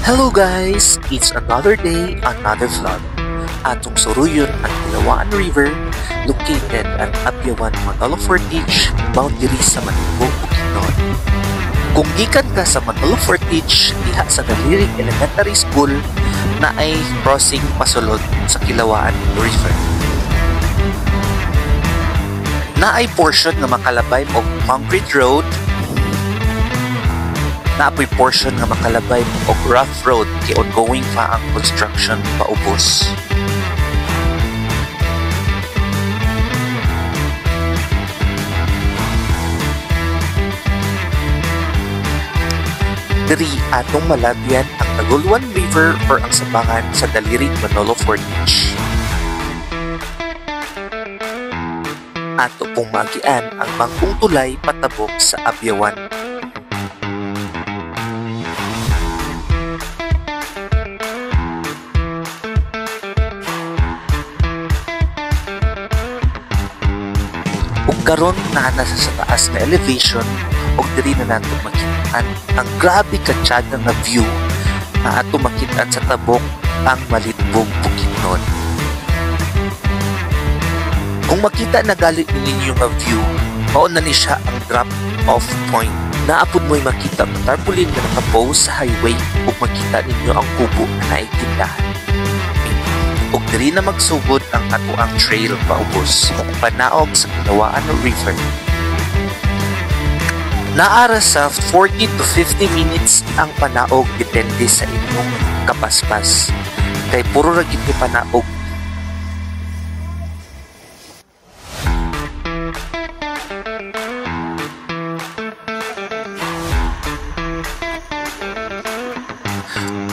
Hello guys! It's another day, another vlog. Atong suruyon ang Kilawaan River located at Abyawan, Manolo Fortich, boundary sa Manibong, Bukidnon. Kung gikan ka sa Manolo Fortich, diha sa Daliri Elementary School na ay crossing pasulod sa Kilawaan River. Na ay portion nga makalabay og concrete road, naapoy portion nga makalabay og rough road kay ongoing pa ang construction paubos. Diri atong malabyan ang Taguluan River or ang sabangan sa Daliri, Manolo Fortich. Ato pong magian ang bangkong tulay patabok sa Abyawan. Karon na nasa sa taas na elevation og diri na nato makitaan ang grabe katsyada nga view na ato makitaan sa tabok ang Malitbog, Bukidnon. Kung makita na galit ninyo nga view, mao na ni siya ang drop off point. Naapod mo'y makita ang tarpaulin na nakapose sa highway ug makita ninyo ang kubo na naitindahan. Ug diri na magsugod ang atoang trail paubos panaog sa Kilawaan River. Naara sa 40 to 50 minutes ang panaog depende sa inyong kapaspas. Kay puro ra gid ni panaog.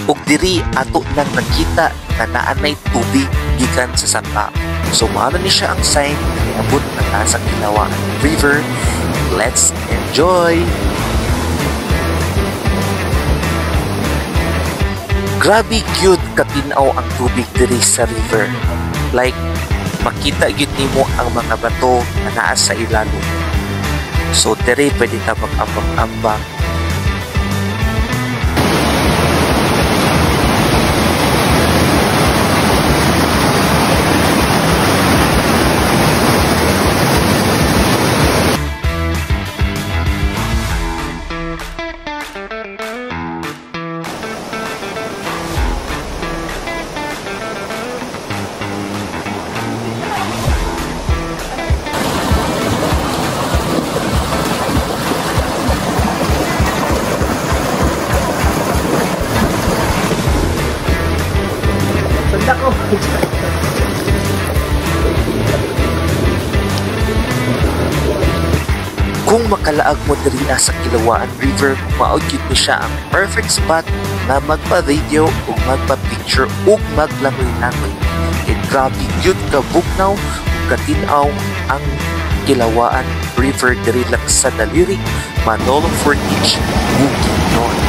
Ug diri ato nang nakita na naanay tubig gikan sa sapa. So mao ni siya ang sign na niabot na nasa Kilawaan River. Let's enjoy! Grabe gyud katinaw ang tubig diri sa river. Like makita gyud nimo ang mga bato na naa sa ilalom. So diri pwede ta mag-ambak-ambak. Kung makalaag mo diri sa Kilawaan River, maog gyud ni siya ang perfect spot na magpa-video o magpa-picture o maglangoy-langoy. Kay grabe gyud ka bugnaw ug katinaw ang Kilawaan River diri lang sa Daliri, Manolo Fortich, Bukidnon.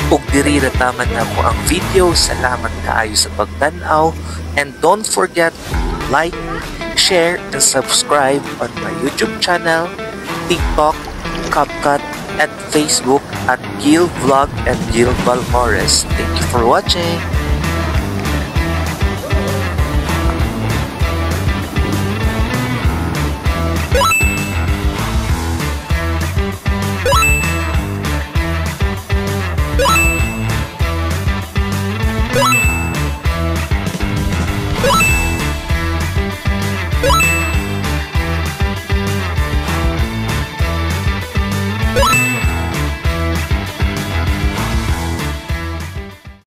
Ug diri na taman ako ang video. Salamat kaayo sa pagtan-aw, and don't forget to like, share, and subscribe on my YouTube channel, TikTok, CapCut, and Facebook at Gil Vlog and Gil Balmores. Thank you for watching.